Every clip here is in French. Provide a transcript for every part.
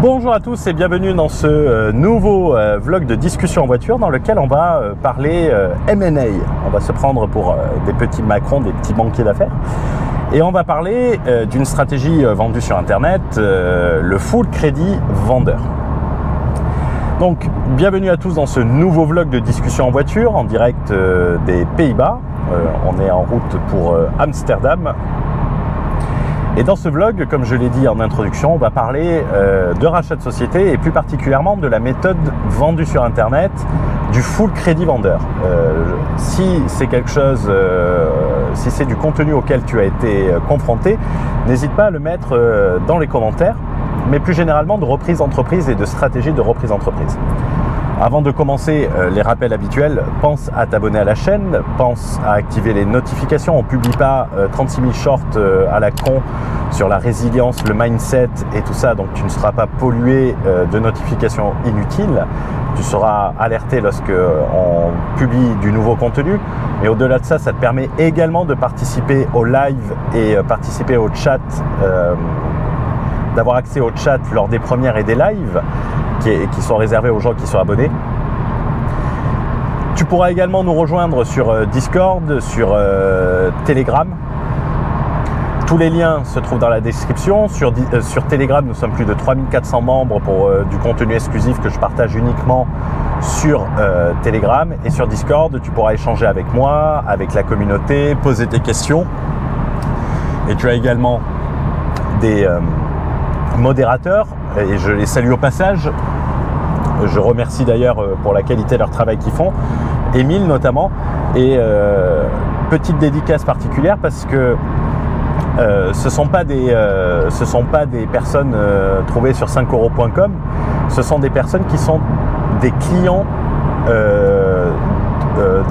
Bonjour à tous et bienvenue dans ce nouveau vlog de discussion en voiture dans lequel on va parler M&A. On va se prendre pour des petits Macron, des petits banquiers d'affaires. Et on va parler d'une stratégie vendue sur Internet, le full crédit vendeur. Donc, bienvenue à tous dans ce nouveau vlog de discussion en voiture en direct des Pays-Bas. On est en route pour Amsterdam. Et dans ce vlog, comme je l'ai dit en introduction, on va parler de rachat de société et plus particulièrement de la méthode vendue sur Internet du full crédit vendeur. Si c'est quelque chose, si c'est du contenu auquel tu as été confronté, n'hésite pas à le mettre dans les commentaires, mais plus généralement de reprise d'entreprise et de stratégie de reprise d'entreprise. Avant de commencer, les rappels habituels, pense à t'abonner à la chaîne, pense à activer les notifications. On ne publie pas 36 000 shorts à la con sur la résilience, le mindset et tout ça, donc tu ne seras pas pollué de notifications inutiles. Tu seras alerté lorsque on publie du nouveau contenu. Mais au-delà de ça, ça te permet également de participer au live et participer au chat, d'avoir accès au chat lors des premières et des lives qui sont réservés aux gens qui sont abonnés. Tu pourras également nous rejoindre sur Discord, sur Telegram. Tous les liens se trouvent dans la description. Sur Telegram, nous sommes plus de 3400 membres pour du contenu exclusif que je partage uniquement sur Telegram. Et sur Discord, tu pourras échanger avec moi, avec la communauté, poser tes questions. Et tu as également des modérateurs, et je les salue au passage. Je remercie d'ailleurs pour la qualité de leur travail qu'ils font, Émile notamment, et petite dédicace particulière parce que ce sont pas des personnes trouvées sur 5euros.com, ce sont des personnes qui sont des clients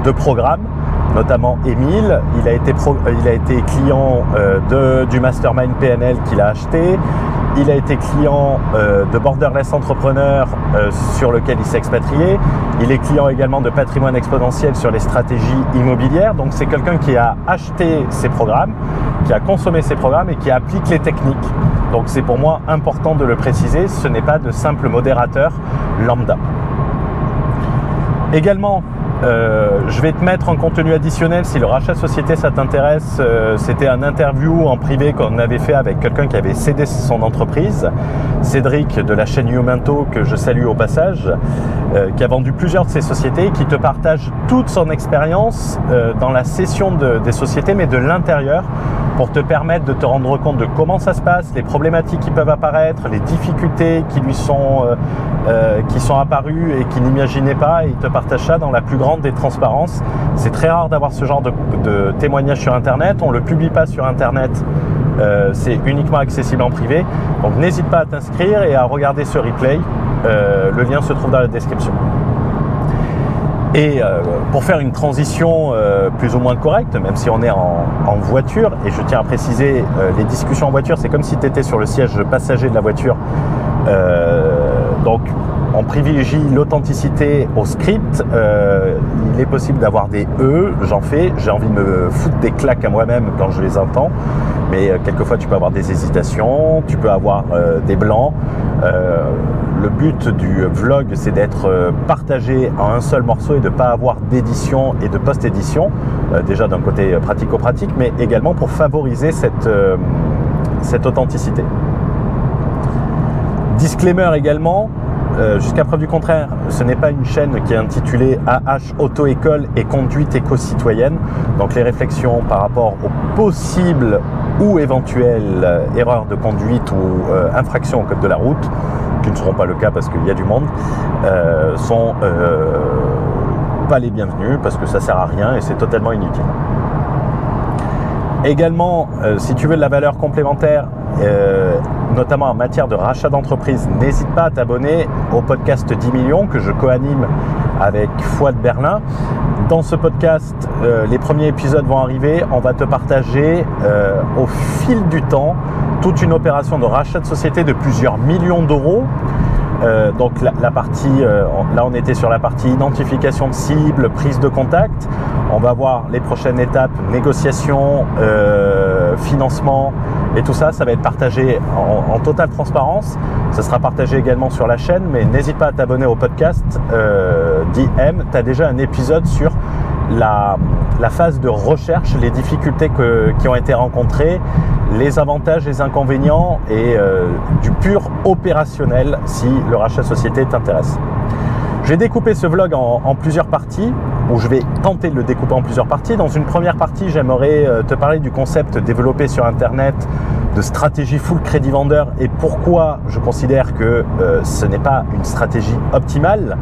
de programmes, notamment Émile. Il a été client du Mastermind PNL qu'il a acheté. Il a été client de Borderless Entrepreneur sur lequel il s'est expatrié. Il est client également de Patrimoine Exponentiel sur les stratégies immobilières. Donc c'est quelqu'un qui a acheté ces programmes, qui a consommé ces programmes et qui applique les techniques. Donc c'est pour moi important de le préciser, ce n'est pas de simples modérateurs lambda. Également, je vais te mettre en contenu additionnel si le rachat de société ça t'intéresse. C'était un interview en privé qu'on avait fait avec quelqu'un qui avait cédé son entreprise, Cédric de la chaîne Youmento, que je salue au passage, qui a vendu plusieurs de ses sociétés et qui te partage toute son expérience dans la cession des sociétés, mais de l'intérieur, pour te permettre de te rendre compte de comment ça se passe, les problématiques qui peuvent apparaître, les difficultés qui sont apparues et qu'il n'imaginait pas, et il te partage ça dans la plus grande des transparences. C'est très rare d'avoir ce genre de témoignage sur Internet, on ne le publie pas sur Internet, c'est uniquement accessible en privé, donc n'hésite pas à t'inscrire et à regarder ce replay, le lien se trouve dans la description. Et pour faire une transition plus ou moins correcte, même si on est en voiture, et je tiens à préciser, les discussions en voiture, c'est comme si tu étais sur le siège passager de la voiture, donc on privilégie l'authenticité au script. Il est possible d'avoir des j'en fais, j'ai envie de me foutre des claques à moi-même quand je les entends, mais quelquefois tu peux avoir des hésitations, tu peux avoir des blancs. Le but du vlog, c'est d'être partagé en un seul morceau et de ne pas avoir d'édition et de post-édition, déjà d'un côté pratico-pratique, mais également pour favoriser cette authenticité. Disclaimer également, jusqu'à preuve du contraire, ce n'est pas une chaîne qui est intitulée AH Auto-École et Conduite éco-citoyenne. Donc les réflexions par rapport aux possibles ou éventuelles erreurs de conduite ou infractions au code de la route, qui ne seront pas le cas parce qu'il y a du monde, sont pas les bienvenus parce que ça sert à rien et c'est totalement inutile. Également, si tu veux de la valeur complémentaire, notamment en matière de rachat d'entreprise, n'hésite pas à t'abonner au podcast 10 millions que je co-anime avec Fouad Berlin. Dans ce podcast, les premiers épisodes vont arriver. On va te partager au fil du temps toute une opération de rachat de société de plusieurs millions d'euros Donc la partie, là on était sur la partie identification de cible, prise de contact. On va voir les prochaines étapes, négociation, financement et tout ça, ça va être partagé en totale transparence. Ça sera partagé également sur la chaîne, mais n'hésite pas à t'abonner au podcast d'IM. Tu as déjà un épisode sur la phase de recherche, les difficultés qui ont été rencontrées, les avantages, les inconvénients et du pur opérationnel si le rachat société t'intéresse. J'ai découpé ce vlog en plusieurs parties, ou je vais tenter de le découper en plusieurs parties. Dans une première partie, j'aimerais te parler du concept développé sur Internet de stratégie full crédit vendeur et pourquoi je considère que ce n'est pas une stratégie optimale.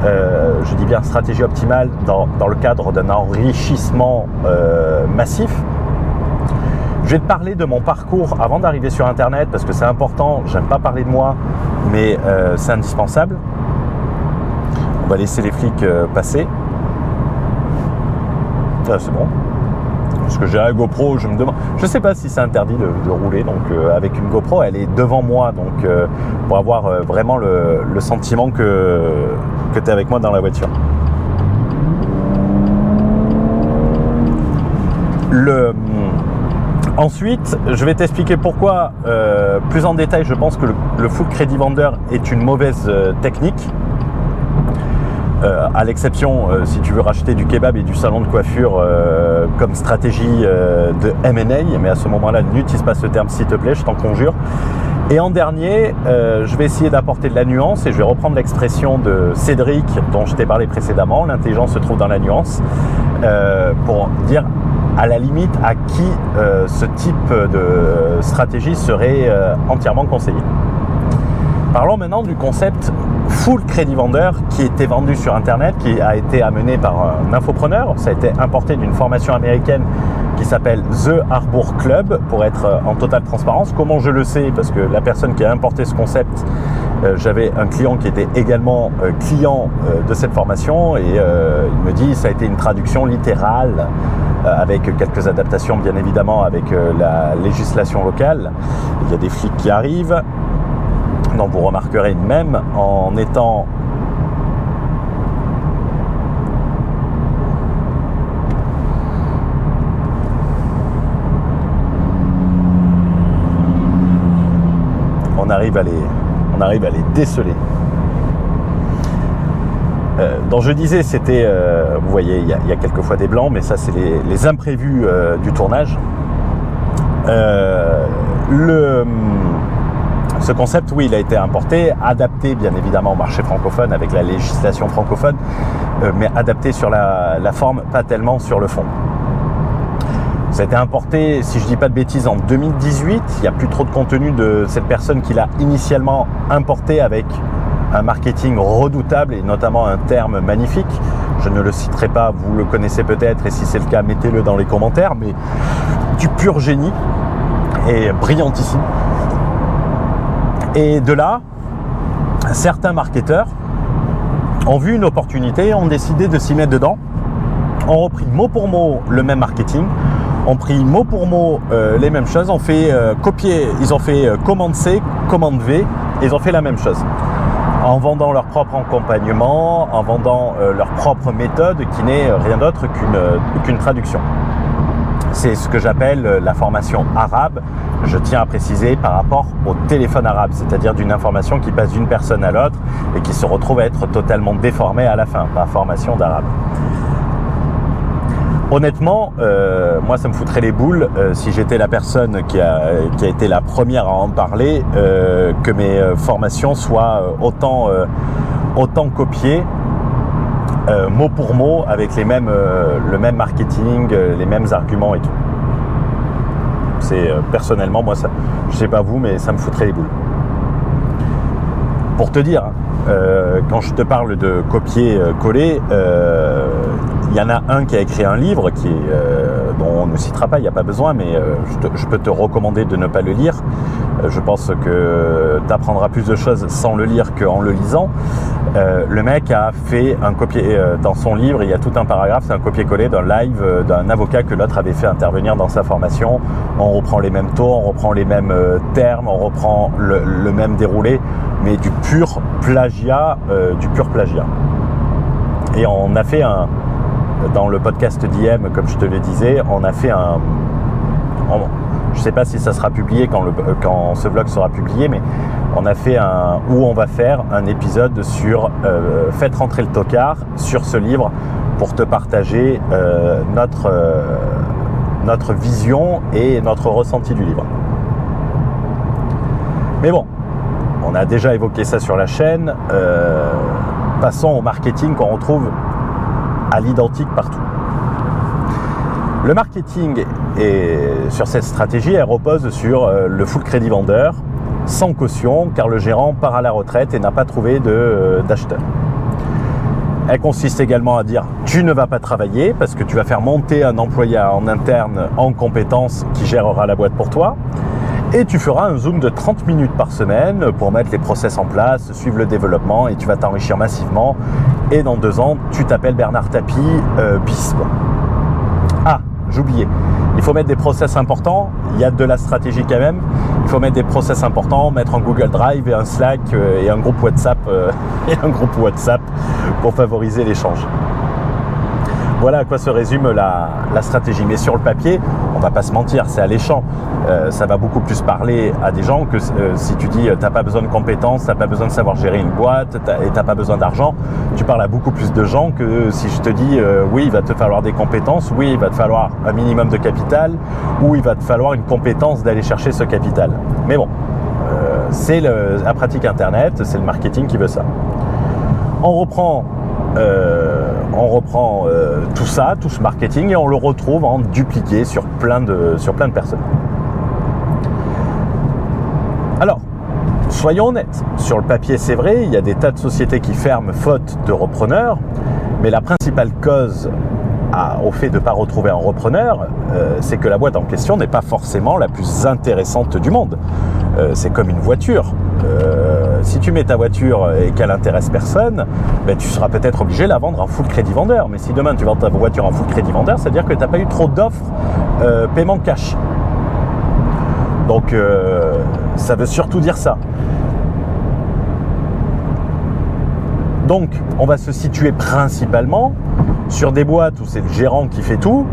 Je dis bien stratégie optimale dans le cadre d'un enrichissement massif. Je vais te parler de mon parcours avant d'arriver sur Internet parce que c'est important. J'aime pas parler de moi, mais c'est indispensable. On va laisser les flics passer. Ah, c'est bon. Parce que j'ai un GoPro, je me demande. Je sais pas si c'est interdit de rouler. Donc avec une GoPro, elle est devant moi, donc pour avoir vraiment le sentiment que tu es avec moi dans la voiture. Ensuite, je vais t'expliquer pourquoi, plus en détail, je pense que le full crédit vendeur est une mauvaise technique. À l'exception, si tu veux racheter du kebab et du salon de coiffure comme stratégie de M&A, mais à ce moment-là, n'utilise pas ce terme s'il te plaît, je t'en conjure. Et en dernier, je vais essayer d'apporter de la nuance et je vais reprendre l'expression de Cédric dont je t'ai parlé précédemment, l'intelligence se trouve dans la nuance, pour dire à la limite à qui ce type de stratégie serait entièrement conseillé. Parlons maintenant du concept full crédit vendeur qui était vendu sur Internet, qui a été amené par un infopreneur. Ça a été importé d'une formation américaine qui s'appelle The Harbour Club, pour être en totale transparence. Comment je le sais? Parce que la personne qui a importé ce concept, j'avais un client qui était également client de cette formation et il me dit ça a été une traduction littérale avec quelques adaptations bien évidemment avec la législation locale. Il y a des flics qui arrivent. Donc vous remarquerez même en étant on arrive à les déceler. Donc je disais c'était vous voyez il y a quelquefois des blancs, mais ça c'est les imprévus du tournage. Ce concept, oui, il a été importé, adapté bien évidemment au marché francophone avec la législation francophone, mais adapté sur la forme, pas tellement sur le fond. Ça a été importé, si je ne dis pas de bêtises, en 2018. Il n'y a plus trop de contenu de cette personne qui l'a initialement importé avec un marketing redoutable et notamment un terme magnifique. Je ne le citerai pas, vous le connaissez peut-être et si c'est le cas, mettez-le dans les commentaires, mais du pur génie et brillantissime. Et de là, certains marketeurs ont vu une opportunité, ont décidé de s'y mettre dedans, ont repris mot pour mot le même marketing, ont pris mot pour mot les mêmes choses, ont fait copier, ils ont fait commande C, commande V, et ils ont fait la même chose. En vendant leur propre accompagnement, en vendant leur propre méthode qui n'est rien d'autre qu'une traduction. C'est ce que j'appelle la formation arabe, je tiens à préciser par rapport au téléphone arabe, c'est-à-dire d'une information qui passe d'une personne à l'autre et qui se retrouve à être totalement déformée à la fin, pas formation d'arabe. Honnêtement, moi ça me foutrait les boules si j'étais la personne qui a été la première à en parler, que mes formations soient autant copiées mot pour mot avec le même marketing, les mêmes arguments et tout. C'est personnellement, moi, ça, je sais pas vous, mais ça me foutrait les boules. Pour te dire, quand je te parle de copier-coller, Il y en a un qui a écrit un livre dont on ne citera pas, il n'y a pas besoin, mais je peux te recommander de ne pas le lire. Je pense que tu apprendras plus de choses sans le lire qu'en le lisant. Le mec a fait un copier dans son livre, il y a tout un paragraphe, c'est un copier-coller d'un live d'un avocat que l'autre avait fait intervenir dans sa formation. On reprend les mêmes taux, on reprend les mêmes termes, on reprend le même déroulé, mais du pur plagiat, Et on a fait dans le podcast d'IM, comme je te le disais, on a fait je ne sais pas si ça sera publié quand ce vlog sera publié, mais on a fait où on va faire un épisode sur Faites rentrer le tocard sur ce livre pour te partager notre vision et notre ressenti du livre. Mais bon, on a déjà évoqué ça sur la chaîne. Passons au marketing qu'on retrouve à l'identique partout. Le marketing sur cette stratégie, elle repose sur le full crédit vendeur, sans caution, car le gérant part à la retraite et n'a pas trouvé d'acheteur. Elle consiste également à dire tu ne vas pas travailler parce que tu vas faire monter un employé en interne en compétences qui gérera la boîte pour toi. Et tu feras un zoom de 30 minutes par semaine pour mettre les process en place, suivre le développement et tu vas t'enrichir massivement. Et dans 2 ans, tu t'appelles Bernard Tapie bis. Ah, j'oubliais. Il faut mettre des process importants. Il y a de la stratégie quand même. Il faut mettre des process importants, mettre un Google Drive et un Slack et un groupe WhatsApp pour favoriser l'échange. Voilà à quoi se résume la stratégie. Mais sur le papier, on va pas se mentir, c'est alléchant. Ça va beaucoup plus parler à des gens que si tu dis t'as pas besoin de compétences, t'as pas besoin de savoir gérer une boîte et t'as pas besoin d'argent. Tu parles à beaucoup plus de gens que si je te dis oui, il va te falloir des compétences, oui, il va te falloir un minimum de capital, ou il va te falloir une compétence d'aller chercher ce capital. Mais bon, c'est la pratique internet, c'est le marketing qui veut ça. On reprend tout ça, tout ce marketing et on le retrouve en dupliqué sur plein de personnes. Alors, soyons honnêtes, sur le papier c'est vrai, il y a des tas de sociétés qui ferment faute de repreneurs, mais la principale cause au fait de ne pas retrouver un repreneur, c'est que la boîte en question n'est pas forcément la plus intéressante du monde. C'est comme une voiture. Si tu mets ta voiture et qu'elle n'intéresse personne, ben, tu seras peut-être obligé de la vendre en full crédit vendeur. Mais si demain tu vends ta voiture en full crédit vendeur, ça veut dire que tu n'as pas eu trop d'offres paiement cash. Donc ça veut surtout dire ça. Donc on va se situer principalement sur des boîtes où c'est le gérant qui fait tout,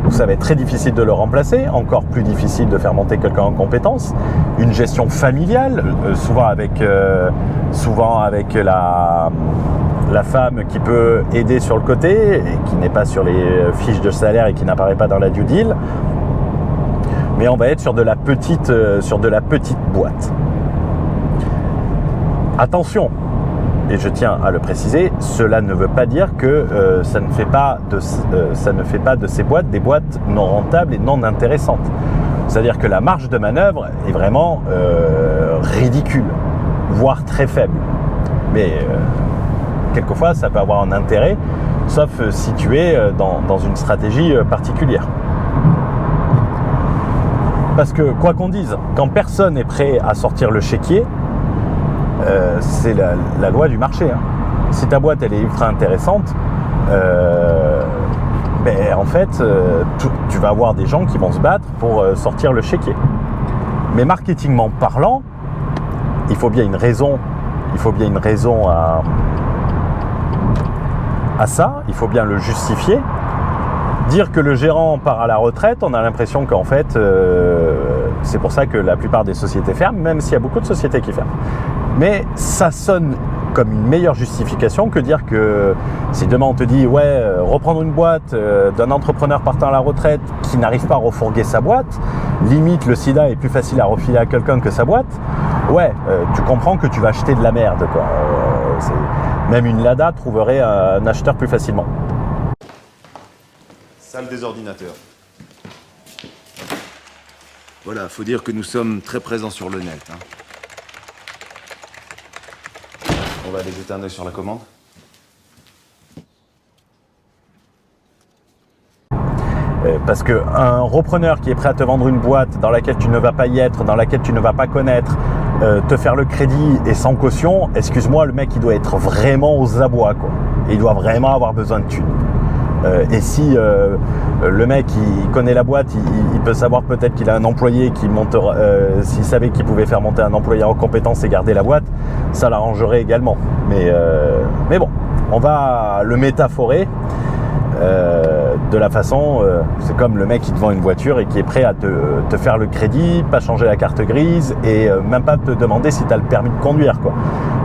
où ça va être très difficile de le remplacer, encore plus difficile de faire monter quelqu'un en compétence, une gestion familiale, souvent avec la femme qui peut aider sur le côté, et qui n'est pas sur les fiches de salaire et qui n'apparaît pas dans la due deal, mais on va être sur de la petite boîte. Attention, et je tiens à le préciser, cela ne veut pas dire que ça ne fait pas de ces boîtes des boîtes non rentables et non intéressantes. C'est-à-dire que la marge de manœuvre est vraiment ridicule, voire très faible. Mais quelquefois, ça peut avoir un intérêt, sauf si tu es dans une stratégie particulière. Parce que, quoi qu'on dise, quand personne n'est prêt à sortir le chéquier, c'est la loi du marché. Hein. Si ta boîte elle est ultra intéressante, en fait, tu vas avoir des gens qui vont se battre pour sortir le chéquier. Mais marketingment parlant, il faut bien une raison à ça. Il faut bien le justifier. Dire que le gérant part à la retraite, on a l'impression qu'en fait, c'est pour ça que la plupart des sociétés ferment, même s'il y a beaucoup de sociétés qui ferment. Mais ça sonne comme une meilleure justification que dire que si demain on te dit reprendre une boîte d'un entrepreneur partant à la retraite qui n'arrive pas à refourguer sa boîte, limite le sida est plus facile à refiler à quelqu'un que sa boîte, tu comprends que tu vas acheter de la merde, quoi. Même une Lada trouverait un acheteur plus facilement. Salle des ordinateurs. Voilà, faut dire que nous sommes très présents sur le net. Hein. On va aller jeter un œil sur la commande. Parce qu'un repreneur qui est prêt à te vendre une boîte dans laquelle tu ne vas pas y être, dans laquelle tu ne vas pas connaître, te faire le crédit et sans caution, excuse-moi, le mec il doit être vraiment aux abois, quoi. Et il doit vraiment avoir besoin de thunes. Et si le mec il connaît la boîte, il peut savoir peut-être qu'il a un employé qui montera, s'il savait qu'il pouvait faire monter un employé en compétence et garder la boîte, ça l'arrangerait également. Mais bon, on va le métaphorer de la façon, c'est comme le mec qui te vend une voiture et qui est prêt à te faire le crédit, pas changer la carte grise et même pas te demander si tu as le permis de conduire, quoi.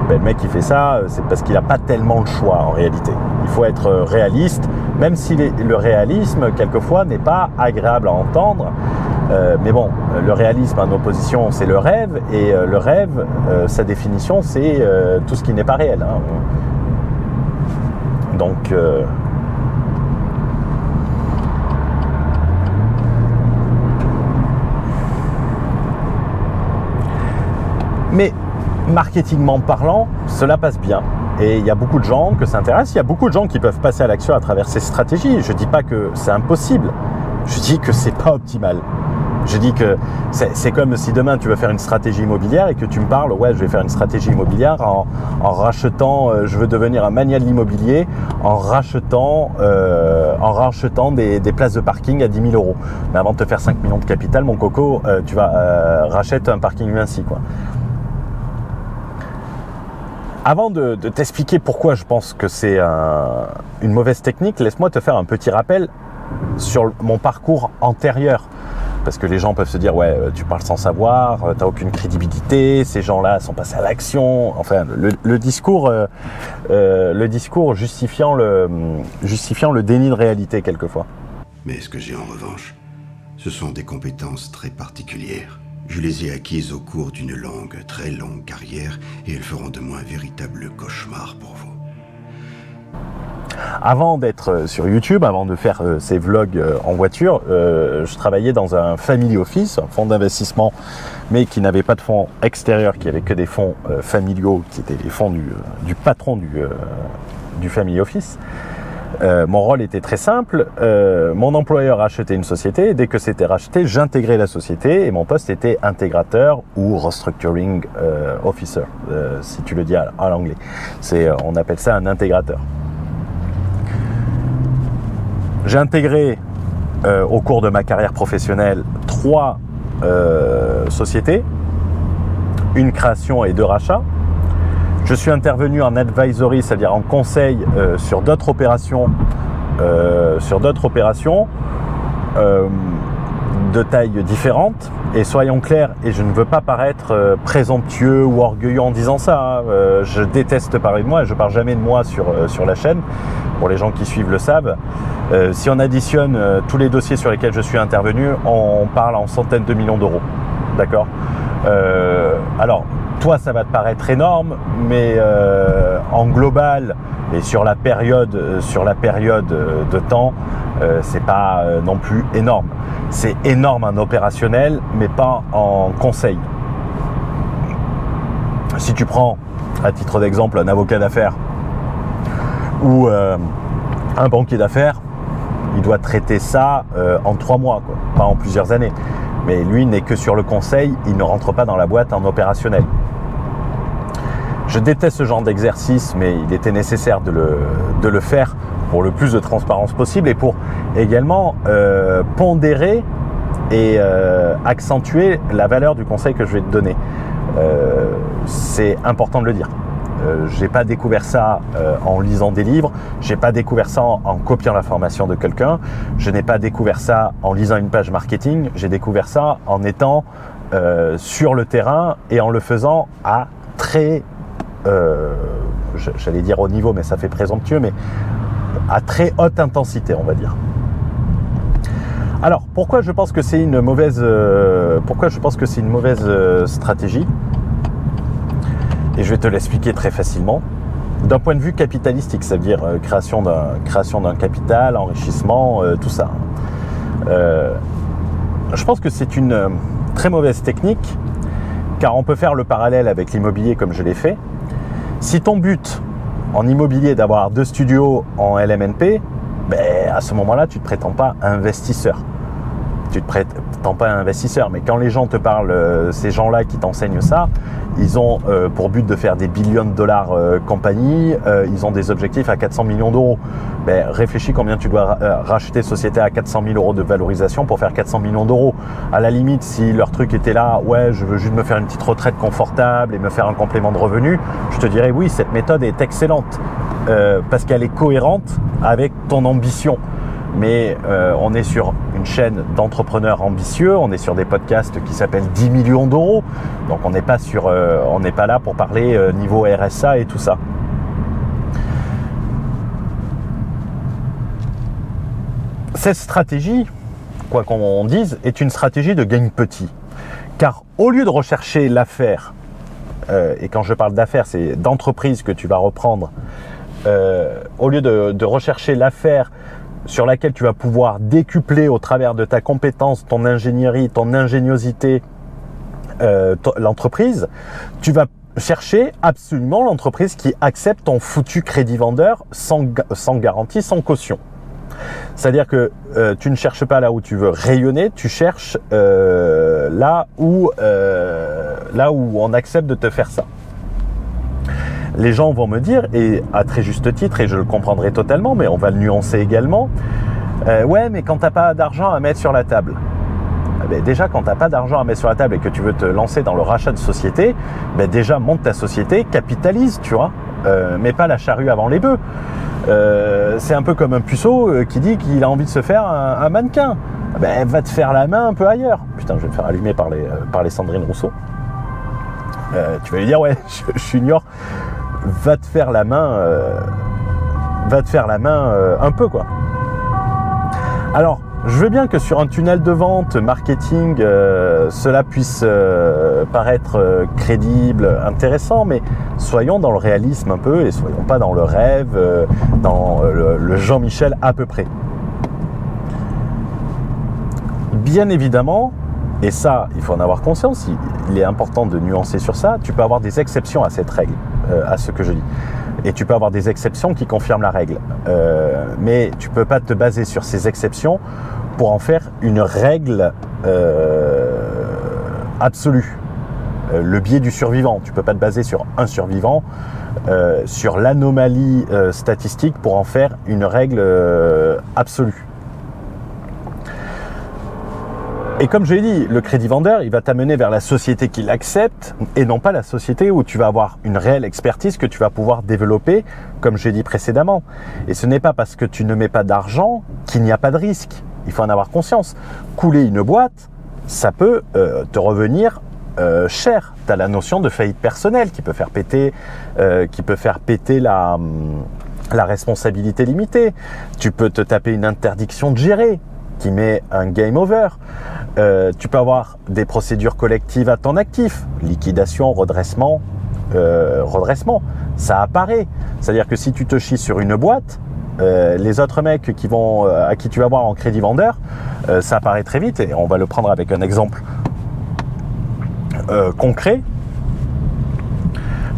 Ben, le mec qui fait ça, c'est parce qu'il n'a pas tellement le choix en réalité. Il faut être réaliste, même si le réalisme, quelquefois, n'est pas agréable à entendre. Mais bon, le réalisme en opposition, c'est le rêve. Et le rêve, sa définition, c'est tout ce qui n'est pas réel. Hein. Donc... mais marketingment parlant, cela passe bien. Et il y a beaucoup de gens que ça intéresse. Il y a beaucoup de gens qui peuvent passer à l'action à travers ces stratégies. Je ne dis pas que c'est impossible. Je dis que c'est pas optimal. Je dis que c'est comme si demain tu veux faire une stratégie immobilière et que tu me parles, ouais, je vais faire une stratégie immobilière en rachetant, je veux devenir un mania de l'immobilier en rachetant des places de parking à 10 000 €. Mais avant de te faire 5 millions de capital, mon coco, tu vas rachète un parking Vinci, quoi. Avant de t'expliquer pourquoi je pense que c'est une mauvaise technique, laisse-moi te faire un petit rappel sur mon parcours antérieur. Parce que les gens peuvent se dire, ouais, tu parles sans savoir, t'as aucune crédibilité, ces gens-là sont passés à l'action. Enfin, le discours justifiant le déni de réalité quelquefois. Mais ce que j'ai en revanche, ce sont des compétences très particulières. Je les ai acquises au cours d'une très longue carrière et elles feront de moi un véritable cauchemar pour vous. Avant d'être sur YouTube, avant de faire ces vlogs en voiture, je travaillais dans un family office, un fonds d'investissement, mais qui n'avait pas de fonds extérieurs, qui avait que des fonds familiaux, qui étaient les fonds du patron du family office. Mon rôle était très simple, mon employeur achetait une société, et dès que c'était racheté, j'intégrais la société et mon poste était intégrateur ou restructuring officer, si tu le dis à l'anglais. On appelle ça un intégrateur. J'ai intégré au cours de ma carrière professionnelle 3 sociétés, une création et 2 rachats. Je suis intervenu en advisory, c'est-à-dire en conseil sur d'autres opérations, de tailles différentes. Et soyons clairs, et je ne veux pas paraître présomptueux ou orgueilleux en disant ça, hein. Je déteste parler de moi et je ne parle jamais de moi sur la chaîne. Pour les gens qui suivent le savent. Si on additionne tous les dossiers sur lesquels je suis intervenu, on parle en centaines de millions d'euros. D'accord ? Alors, toi, ça va te paraître énorme, mais en global et sur la période de temps, c'est pas non plus énorme. C'est énorme en opérationnel, mais pas en conseil. Si tu prends, à titre d'exemple, un avocat d'affaires ou un banquier d'affaires, il doit traiter ça en 3 mois, quoi, pas en plusieurs années. Mais lui n'est que sur le conseil, il ne rentre pas dans la boîte en opérationnel. Je déteste ce genre d'exercice, mais il était nécessaire de le faire pour le plus de transparence possible et pour également pondérer et accentuer la valeur du conseil que je vais te donner. C'est important de le dire. J'ai pas découvert ça en lisant des livres, j'ai pas découvert ça en copiant la formation de quelqu'un, je n'ai pas découvert ça en lisant une page marketing, j'ai découvert ça en étant sur le terrain et en le faisant à très, j'allais dire haut niveau, mais ça fait présomptueux, mais à très haute intensité, on va dire. Alors, pourquoi je pense que c'est une mauvaise stratégie ? Et je vais te l'expliquer très facilement. D'un point de vue capitalistique, ça veut dire création d'un capital, enrichissement, tout ça. Je pense que c'est une très mauvaise technique, car on peut faire le parallèle avec l'immobilier comme je l'ai fait. Si ton but en immobilier est d'avoir 2 studios en LMNP, ben à ce moment-là, tu ne te prétends pas investisseur. Tu ne te prétends pas investisseur, mais quand les gens te parlent, ces gens-là qui t'enseignent ça, ils ont pour but de faire des billions de dollars compagnie, ils ont des objectifs à 400 millions d'euros. Ben, réfléchis combien tu dois racheter société à 400 000 euros de valorisation pour faire 400 millions d'euros. À la limite, si leur truc était là, ouais, je veux juste me faire une petite retraite confortable et me faire un complément de revenu, je te dirais oui, cette méthode est excellente parce qu'elle est cohérente avec ton ambition. Mais on est sur une chaîne d'entrepreneurs ambitieux, on est sur des podcasts qui s'appellent 10 millions d'euros, donc on n'est pas là pour parler niveau RSA et tout ça. Cette stratégie, quoi qu'on dise, est une stratégie de gain petit, car au lieu de rechercher l'affaire, et quand je parle d'affaires, c'est d'entreprise que tu vas reprendre, au lieu de rechercher l'affaire sur laquelle tu vas pouvoir décupler au travers de ta compétence, ton ingénierie, ton ingéniosité, l'entreprise, tu vas chercher absolument l'entreprise qui accepte ton foutu crédit vendeur sans garantie, sans caution. C'est-à-dire que tu ne cherches pas là où tu veux rayonner, tu cherches là où on accepte de te faire ça. Les gens vont me dire, et à très juste titre, et je le comprendrai totalement, mais on va le nuancer également, ouais, mais quand tu n'as pas d'argent à mettre sur la table, ben déjà quand tu n'as pas d'argent à mettre sur la table et que tu veux te lancer dans le rachat de société, ben déjà monte ta société, capitalise, tu vois, mets pas la charrue avant les bœufs. C'est un peu comme un puceau qui dit qu'il a envie de se faire un mannequin. Ben va te faire la main un peu ailleurs. Putain, je vais me faire allumer par les Sandrine Rousseau. Tu vas lui dire, ouais, je suis ignore. Va te faire la main un peu, quoi. Alors, je veux bien que sur un tunnel de vente marketing, cela puisse paraître crédible, intéressant, mais soyons dans le réalisme un peu et soyons pas dans le rêve, dans le Jean-Michel à peu près. Bien évidemment, et ça, il faut en avoir conscience, il est important de nuancer sur ça, tu peux avoir des exceptions à cette règle, à ce que je dis. Et tu peux avoir des exceptions qui confirment la règle. Mais tu ne peux pas te baser sur ces exceptions pour en faire une règle absolue. Le biais du survivant, tu ne peux pas te baser sur un survivant, sur l'anomalie statistique pour en faire une règle absolue. Et comme je l'ai dit, le crédit vendeur, il va t'amener vers la société qui l'accepte et non pas la société où tu vas avoir une réelle expertise que tu vas pouvoir développer, comme je l'ai dit précédemment. Et ce n'est pas parce que tu ne mets pas d'argent qu'il n'y a pas de risque. Il faut en avoir conscience. Couler une boîte, ça peut te revenir cher. Tu as la notion de faillite personnelle qui peut faire péter, la responsabilité limitée. Tu peux te taper une interdiction de gérer qui met un game over. Tu peux avoir des procédures collectives à ton actif, liquidation, redressement, ça apparaît. C'est-à-dire que si tu te chies sur une boîte, les autres mecs à qui tu vas voir en crédit vendeur, ça apparaît très vite et on va le prendre avec un exemple concret.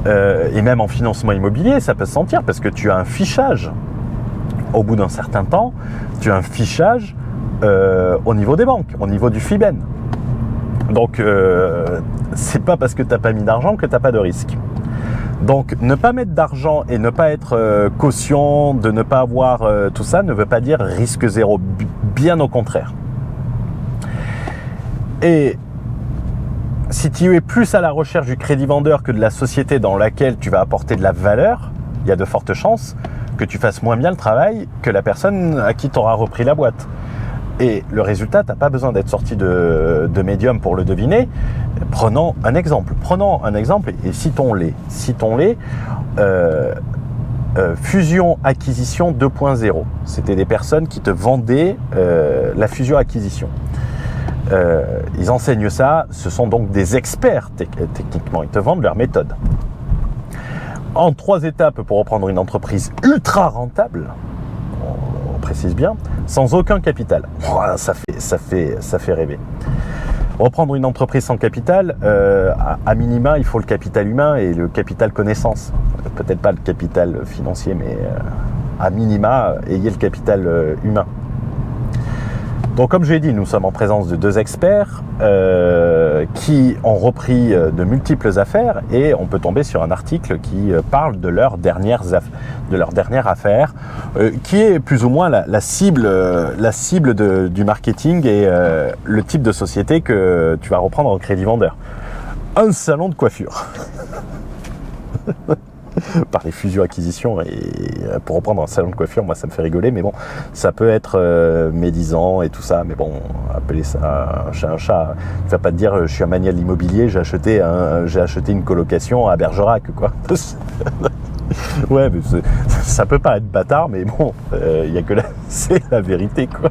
Et même en financement immobilier, ça peut se sentir parce que tu as un fichage. Au bout d'un certain temps, tu as un fichage au niveau des banques, au niveau du FIBEN. Donc, c'est pas parce que tu n'as pas mis d'argent que tu n'as pas de risque. Donc, ne pas mettre d'argent et ne pas être caution, de ne pas avoir tout ça, ne veut pas dire risque zéro. Bien au contraire. Et si tu es plus à la recherche du crédit vendeur que de la société dans laquelle tu vas apporter de la valeur, il y a de fortes chances que tu fasses moins bien le travail que la personne à qui tu auras repris la boîte. Et le résultat, tu n'as pas besoin d'être sorti de médium pour le deviner. Prenons un exemple et citons-les. Fusion-acquisition 2.0. C'était des personnes qui te vendaient la fusion-acquisition. Ils enseignent ça, ce sont donc des experts techniquement, ils te vendent leur méthode. En 3 étapes pour reprendre une entreprise ultra rentable, on précise bien, sans aucun capital. Ça fait rêver. Reprendre une entreprise sans capital, à minima, il faut le capital humain et le capital connaissance. Peut-être pas le capital financier, mais à minima, ayez le capital humain. Donc comme j'ai dit, nous sommes en présence de 2 experts qui ont repris de multiples affaires et on peut tomber sur un article qui parle de leur dernière affaire qui est plus ou moins la cible du marketing et le type de société que tu vas reprendre en crédit vendeur. Un salon de coiffure. Par les fusions-acquisitions, et pour reprendre un salon de coiffure, moi ça me fait rigoler, mais bon, ça peut être médisant et tout ça, mais bon, appeler ça un chat un chat. Tu vas pas te dire, je suis un mania de l'immobilier, j'ai acheté une colocation à Bergerac, quoi. Ouais, mais ça peut pas être bâtard, mais bon, y a que là, c'est la vérité, quoi.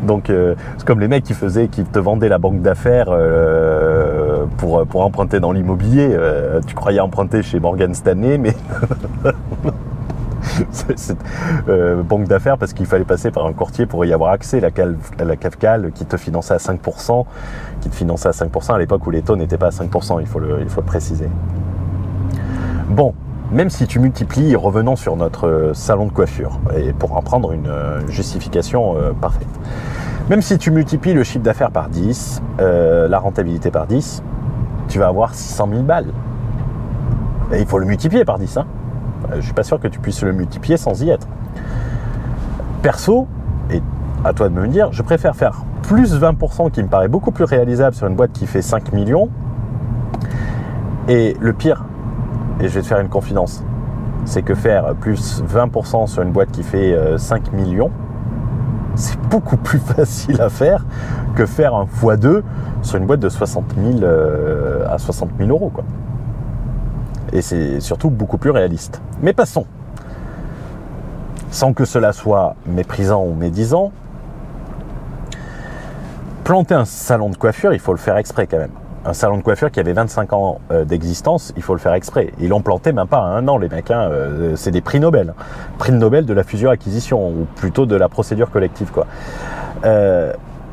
Donc c'est comme les mecs qui te vendaient la banque d'affaires pour emprunter dans l'immobilier. Tu croyais emprunter chez Morgan Stanley, mais c'est banque d'affaires parce qu'il fallait passer par un courtier pour y avoir accès. La CAFCAL qui te finançait à 5%, à l'époque où les taux n'étaient pas à 5%, il faut le préciser. Bon. Même si tu multiplies, revenons sur notre salon de coiffure, et pour en prendre une justification parfaite. Même si tu multiplies le chiffre d'affaires par 10, la rentabilité par 10, tu vas avoir 600 000 balles. Et il faut le multiplier par 10. Je ne suis pas sûr que tu puisses le multiplier sans y être. Perso, et à toi de me dire, je préfère faire plus 20% qui me paraît beaucoup plus réalisable sur une boîte qui fait 5 millions. Et le pire, et je vais te faire une confidence, c'est que faire plus 20% sur une boîte qui fait 5 millions, c'est beaucoup plus facile à faire que faire un x2 sur une boîte de 60 000 à 60 000 euros, quoi. Et c'est surtout beaucoup plus réaliste. Mais passons. Sans que cela soit méprisant ou médisant, planter un salon de coiffure, il faut le faire exprès quand même. Un salon de coiffure qui avait 25 ans d'existence, il faut le faire exprès. Ils l'ont planté même pas à 1 an, les mecs. C'est des prix Nobel. Prix Nobel de la fusion-acquisition, ou plutôt de la procédure collective, quoi.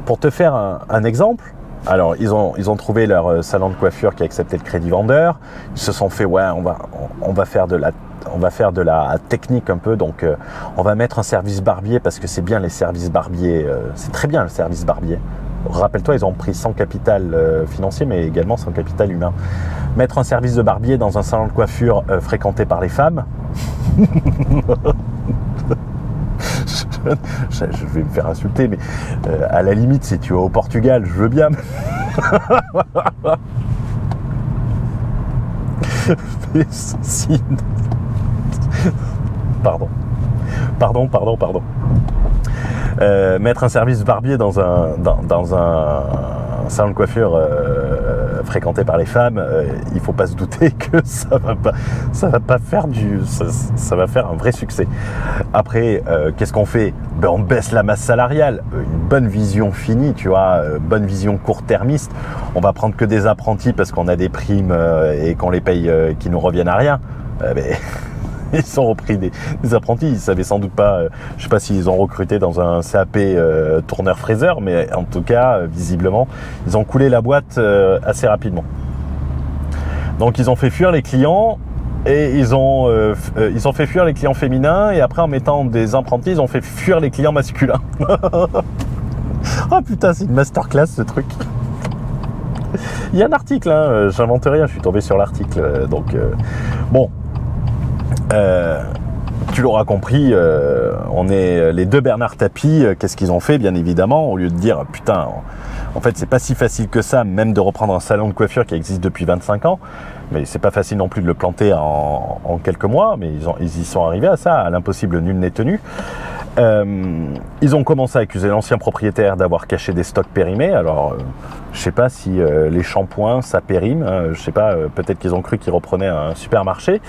Pour te faire un exemple, alors ils ont trouvé leur salon de coiffure qui a accepté le crédit vendeur. Ils se sont fait, ouais, on va faire de la technique un peu, donc on va mettre un service barbier parce que c'est bien les services barbiers, c'est très bien le service barbier. Rappelle-toi, ils ont pris sans capital financier, mais également sans capital humain. Mettre un service de barbier dans un salon de coiffure fréquenté par les femmes. Je vais me faire insulter, mais à la limite, si tu vas au Portugal, je veux bien. Mais si... Pardon. Mettre un service barbier dans un salon de coiffure fréquenté par les femmes, il faut pas se douter que ça va pas faire ça va faire un vrai succès. Après, qu'est-ce qu'on fait? On baisse la masse salariale, une bonne vision finie, tu vois, bonne vision court-termiste. On va prendre que des apprentis parce qu'on a des primes et qu'on les paye qui nous reviennent à rien. Ils ont repris des apprentis, ils savaient sans doute pas, je sais pas s'ils ont recruté dans un CAP tourneur-fraiseur, mais en tout cas, visiblement, ils ont coulé la boîte assez rapidement. Donc ils ont fait fuir les clients et ils ont fait fuir les clients féminins et après en mettant des apprentis, ils ont fait fuir les clients masculins. Oh putain, c'est une masterclass ce truc. Il y a un article, j'invente rien, je suis tombé sur l'article, donc bon. Tu l'auras compris, on est les 2 Bernard Tapie. Qu'est-ce qu'ils ont fait? Bien évidemment, au lieu de dire putain, en fait c'est pas si facile que ça, même de reprendre un salon de coiffure qui existe depuis 25 ans, mais c'est pas facile non plus de le planter en quelques mois, mais ils y sont arrivés à ça, à l'impossible nul n'est tenu. Ils ont commencé à accuser l'ancien propriétaire d'avoir caché des stocks périmés. Alors, je sais pas si les shampoings ça périme, je sais pas, peut-être qu'ils ont cru qu'ils reprenaient un supermarché.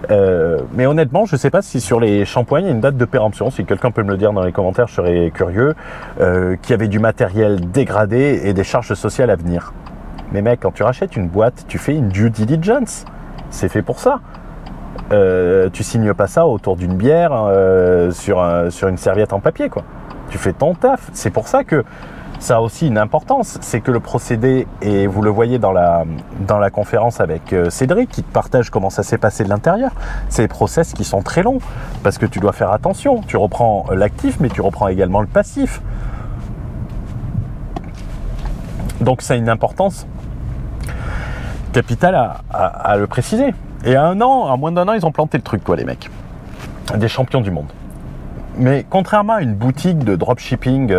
Mais honnêtement, je sais pas si sur les shampoings il y a une date de péremption. Si quelqu'un peut me le dire dans les commentaires, je serais curieux. Qu'il y avait du matériel dégradé et des charges sociales à venir. Mais mec, quand tu rachètes une boîte, tu fais une due diligence. C'est fait pour ça. Tu signes pas ça autour d'une bière sur une serviette en papier, quoi. Tu fais ton taf. C'est pour ça que ça a aussi une importance, c'est que le procédé, et vous le voyez dans la conférence avec Cédric, qui te partage comment ça s'est passé de l'intérieur, c'est des process qui sont très longs, parce que tu dois faire attention, tu reprends l'actif, mais tu reprends également le passif. Donc ça a une importance capitale à le préciser. Et à moins d'un an, ils ont planté le truc, quoi, les mecs. Des champions du monde. Mais contrairement à une boutique de dropshipping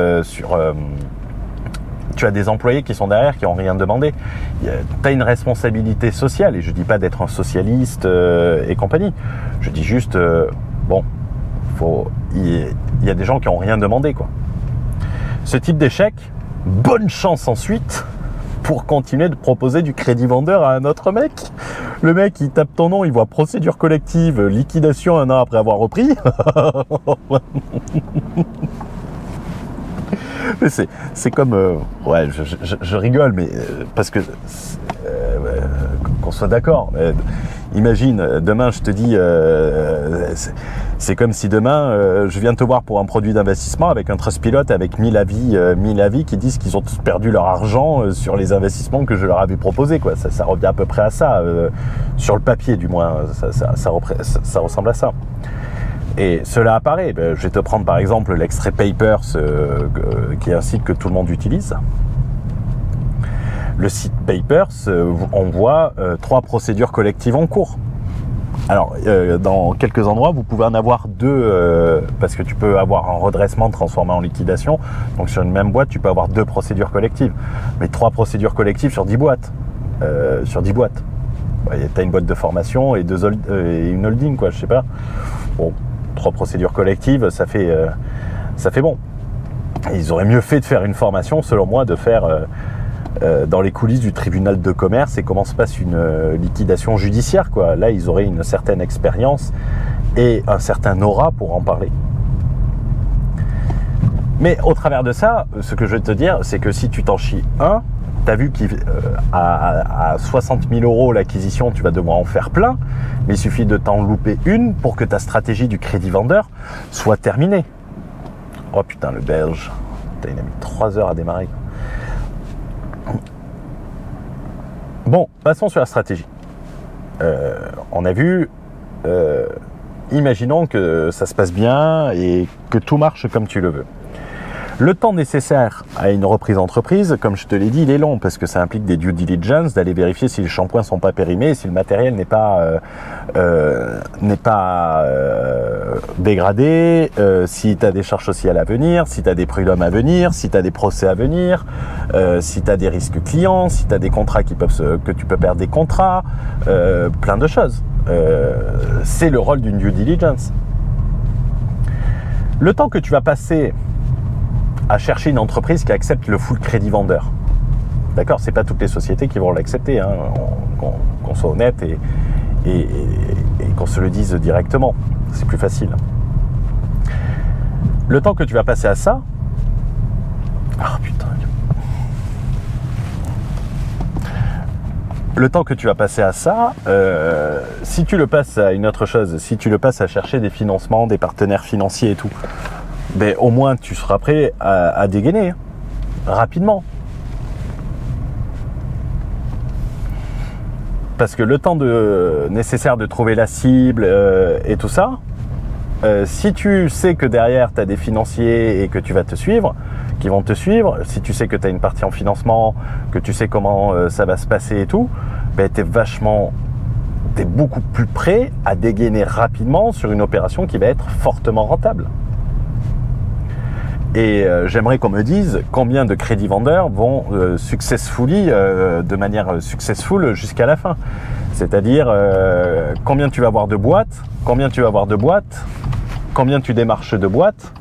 tu as des employés qui sont derrière, qui n'ont rien demandé. Tu as une responsabilité sociale, et je ne dis pas d'être un socialiste et compagnie. Je dis juste, il y a des gens qui n'ont rien demandé, quoi. Ce type d'échec, bonne chance ensuite pour continuer de proposer du crédit vendeur à un autre mec. Le mec, il tape ton nom, il voit procédure collective, liquidation 1 an après avoir repris. C'est comme... je rigole, mais parce que... qu'on soit d'accord. Imagine, demain, je te dis... c'est comme si demain, je viens te voir pour un produit d'investissement avec un Trustpilot, avec 1000 avis qui disent qu'ils ont tous perdu leur argent sur les investissements que je leur avais proposés, quoi. Ça revient à peu près à ça, sur le papier du moins, ça ressemble à ça. Et cela apparaît. Je vais te prendre par exemple l'extrait Papers, qui est un site que tout le monde utilise. Le site Papers, on voit 3 procédures collectives en cours. Alors, dans quelques endroits, vous pouvez en avoir 2, parce que tu peux avoir un redressement transformé en liquidation. Donc, sur une même boîte, tu peux avoir 2 procédures collectives. Mais 3 procédures collectives sur 10 boîtes. Tu as une boîte de formation et une holding, quoi, je sais pas. Bon, 3 procédures collectives, ça fait bon. Et ils auraient mieux fait de faire une formation, selon moi, de faire... dans les coulisses du tribunal de commerce et comment se passe une liquidation judiciaire, quoi. Là, ils auraient une certaine expérience et un certain aura pour en parler. Mais au travers de ça, ce que je vais te dire, c'est que si tu t'en chies un, tu as vu qu'à 60 000 € l'acquisition, tu vas devoir en faire plein, mais il suffit de t'en louper une pour que ta stratégie du crédit vendeur soit terminée. Oh putain, le belge, il a mis 3 heures à démarrer. Bon, passons sur la stratégie. On a vu, imaginons que ça se passe bien et que tout marche comme tu le veux. Le temps nécessaire à une reprise d'entreprise, comme je te l'ai dit, il est long parce que ça implique des due diligence, d'aller vérifier si les shampoings ne sont pas périmés, si le matériel n'est pas dégradé, si tu as des charges sociales à venir, si tu as des prud'hommes à venir, si tu as des procès à venir, si tu as des risques clients, si tu as des contrats que tu peux perdre des contrats, plein de choses. C'est le rôle d'une due diligence. Le temps que tu vas passer à chercher une entreprise qui accepte le full crédit vendeur. D'accord, c'est pas toutes les sociétés qui vont l'accepter, hein, qu'on soit honnête et qu'on se le dise directement. C'est plus facile. Le temps que tu vas passer à ça... Ah putain. Le temps que tu vas passer à ça, si tu le passes à une autre chose, si tu le passes à chercher des financements, des partenaires financiers et tout, ben, au moins tu seras prêt à dégainer, hein, rapidement. Parce que le temps nécessaire de trouver la cible et tout ça, si tu sais que derrière tu as des financiers et que tu vas te suivre, qui vont te suivre, si tu sais que tu as une partie en financement, que tu sais comment ça va se passer et tout, ben, tu es beaucoup plus prêt à dégainer rapidement sur une opération qui va être fortement rentable. Et j'aimerais qu'on me dise combien de crédits vendeurs vont de manière successful jusqu'à la fin. C'est-à-dire combien tu vas avoir de boîtes, combien tu démarches de boîtes,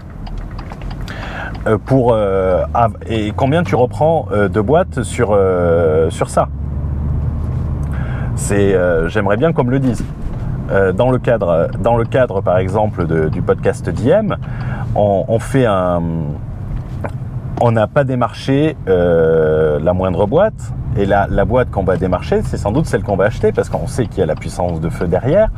et combien tu reprends de boîtes sur ça. J'aimerais bien qu'on me le dise. Dans le cadre par exemple du podcast d'IM, on n'a pas démarché la moindre boîte, et la boîte qu'on va démarcher, c'est sans doute celle qu'on va acheter parce qu'on sait qu'il y a la puissance de feu derrière,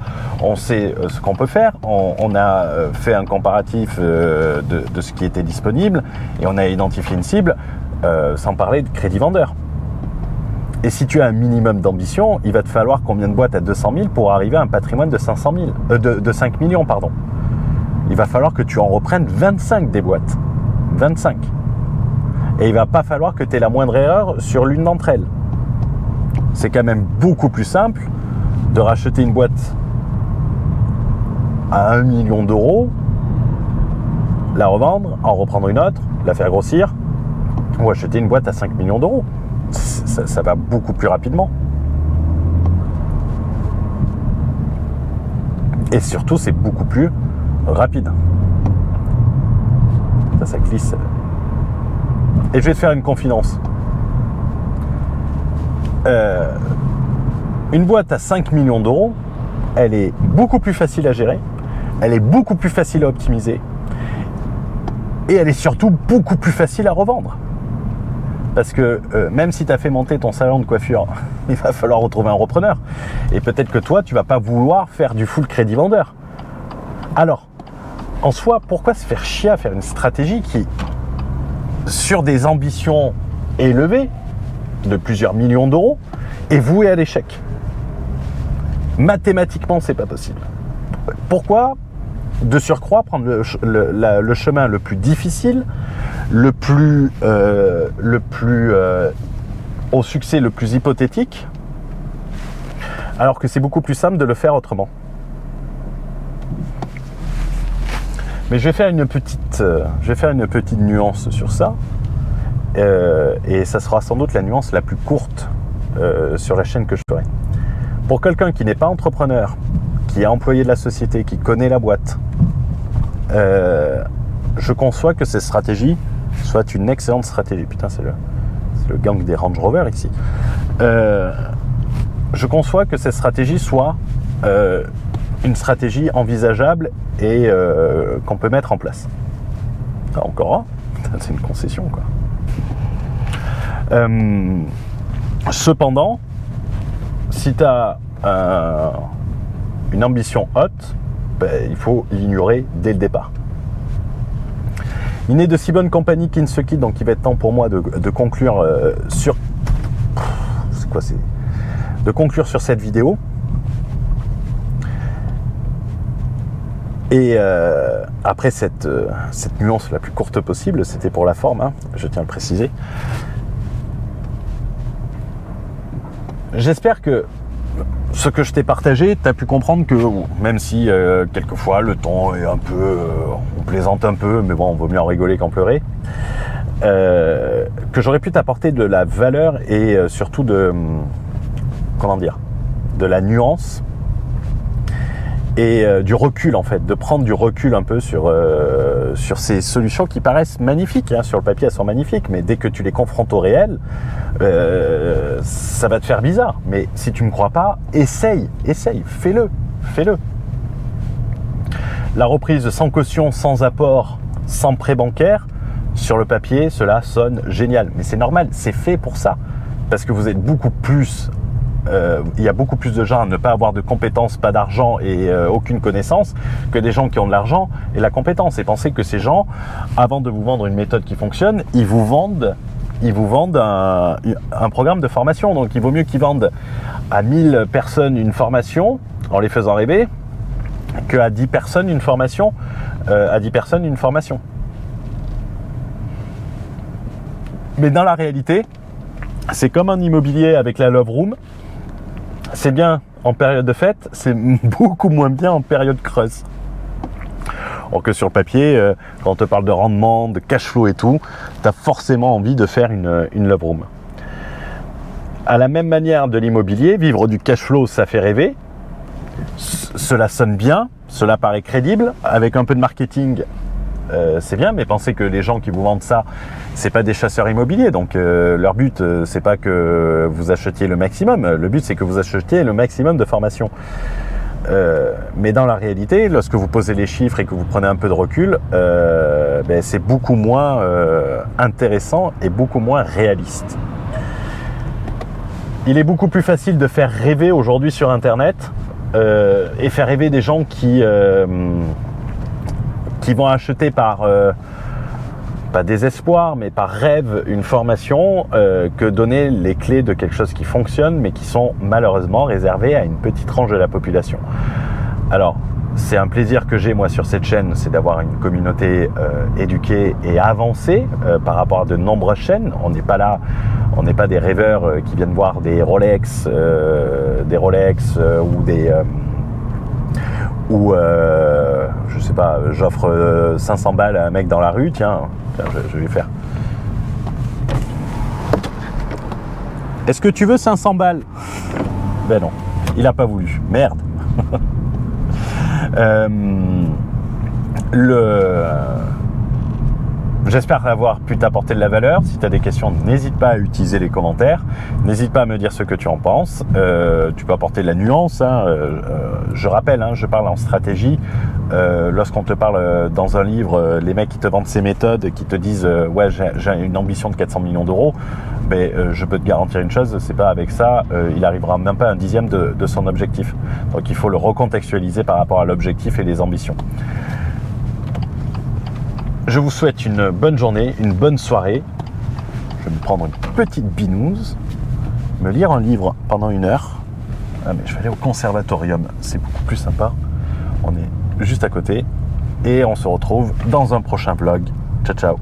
on sait ce qu'on peut faire, on a fait un comparatif de ce qui était disponible et on a identifié une cible. sans parler de crédit vendeur. Et si tu as un minimum d'ambition, il va te falloir combien de boîtes à 200 000 pour arriver à un patrimoine de 500 000, de 5 millions, pardon. Il va falloir que tu en reprennes 25 des boîtes. 25. Et il va pas falloir que tu aies la moindre erreur sur l'une d'entre elles. C'est quand même beaucoup plus simple de racheter une boîte à 1 million d'euros, la revendre, en reprendre une autre, la faire grossir, ou acheter une boîte à 5 millions d'euros. Ça va beaucoup plus rapidement. Et surtout, c'est beaucoup plus rapide. Ça glisse. Et je vais te faire une confidence. Une boîte à 5 millions d'euros, elle est beaucoup plus facile à gérer, elle est beaucoup plus facile à optimiser, et elle est surtout beaucoup plus facile à revendre. Parce que même si tu as fait monter ton salon de coiffure, il va falloir retrouver un repreneur. Et peut-être que toi, tu vas pas vouloir faire du full crédit vendeur. Alors, en soi, pourquoi se faire chier à faire une stratégie qui, sur des ambitions élevées, de plusieurs millions d'euros, est vouée à l'échec? Mathématiquement, c'est pas possible. Pourquoi, de surcroît, prendre le chemin le plus difficile, le plus au succès le plus hypothétique, alors que c'est beaucoup plus simple de le faire autrement? Mais je vais faire une petite nuance sur ça, et ça sera sans doute la nuance la plus courte sur la chaîne que je ferai. Pour quelqu'un qui n'est pas entrepreneur, qui est employé de la société, qui connaît la boîte, je conçois que cette stratégie soit une excellente stratégie. Putain, c'est le gang des Range Rover ici. Je conçois que cette stratégie soit une stratégie envisageable et qu'on peut mettre en place. Encore un, c'est une concession, quoi. Cependant, si tu as une ambition haute, il faut l'ignorer dès le départ. Il n'est de si bonne compagnie qu'il ne se quitte, donc il va être temps pour moi de conclure de conclure sur cette vidéo. Et après cette nuance la plus courte possible, c'était pour la forme, hein, je tiens à le préciser. J'espère que ce que je t'ai partagé, tu as pu comprendre que, même si quelquefois le ton est un peu... on plaisante un peu, mais bon, on vaut mieux en rigoler qu'en pleurer, que j'aurais pu t'apporter de la valeur et surtout de la nuance et du recul, en fait, de prendre du recul un peu sur ces solutions qui paraissent magnifiques, hein, sur le papier elles sont magnifiques, mais dès que tu les confrontes au réel, ça va te faire bizarre. Mais si tu ne me crois pas, essaye, fais-le. La reprise sans caution, sans apport, sans prêt bancaire, sur le papier, cela sonne génial. Mais c'est normal, c'est fait pour ça. Parce que vous êtes beaucoup plus... il y a beaucoup plus de gens à ne pas avoir de compétences, pas d'argent et aucune connaissance que des gens qui ont de l'argent et la compétence. Et pensez que ces gens, avant de vous vendre une méthode qui fonctionne, ils vous vendent un programme de formation. Donc il vaut mieux qu'ils vendent à 1000 personnes une formation en les faisant rêver qu'à 10 personnes une formation. Mais dans la réalité, c'est comme un immobilier avec la Love Room. C'est bien en période de fête, c'est beaucoup moins bien en période creuse. Or que sur le papier, quand on te parle de rendement, de cash flow et tout, tu as forcément envie de faire une Love Room. À la même manière de l'immobilier, vivre du cash flow, ça fait rêver. Cela sonne bien, cela paraît crédible. Avec un peu de marketing, c'est bien, mais pensez que les gens qui vous vendent ça, c'est pas des chasseurs immobiliers, donc leur but c'est pas que vous achetiez le maximum, le but c'est que vous achetiez le maximum de formation. Mais dans la réalité, lorsque vous posez les chiffres et que vous prenez un peu de recul, c'est beaucoup moins intéressant et beaucoup moins réaliste. Il est beaucoup plus facile de faire rêver aujourd'hui sur Internet et faire rêver des gens qui vont acheter par pas désespoir, mais par rêve, une formation que donner les clés de quelque chose qui fonctionne, mais qui sont malheureusement réservées à une petite tranche de la population. Alors, c'est un plaisir que j'ai moi sur cette chaîne, c'est d'avoir une communauté éduquée et avancée par rapport à de nombreuses chaînes. On n'est pas là, on n'est pas des rêveurs qui viennent voir des Rolex ou des... je sais pas, j'offre 500 balles à un mec dans la rue, tiens je vais lui faire. Est-ce que tu veux 500 balles? Ben non, il a pas voulu, merde. J'espère avoir pu t'apporter de la valeur. Si tu as des questions, n'hésite pas à utiliser les commentaires. N'hésite pas à me dire ce que tu en penses. Tu peux apporter de la nuance. Je rappelle, je parle en stratégie. Lorsqu'on te parle dans un livre, les mecs qui te vendent ces méthodes, qui te disent ouais, j'ai une ambition de 400 millions d'euros, mais je peux te garantir une chose, c'est pas avec ça, il arrivera même pas un dixième de son objectif. Donc il faut le recontextualiser par rapport à l'objectif et les ambitions. Je vous souhaite une bonne journée, une bonne soirée. Je vais me prendre une petite binouse, me lire un livre pendant 1 heure. Ah, mais je vais aller au conservatorium, c'est beaucoup plus sympa. On est juste à côté et on se retrouve dans un prochain vlog. Ciao, ciao.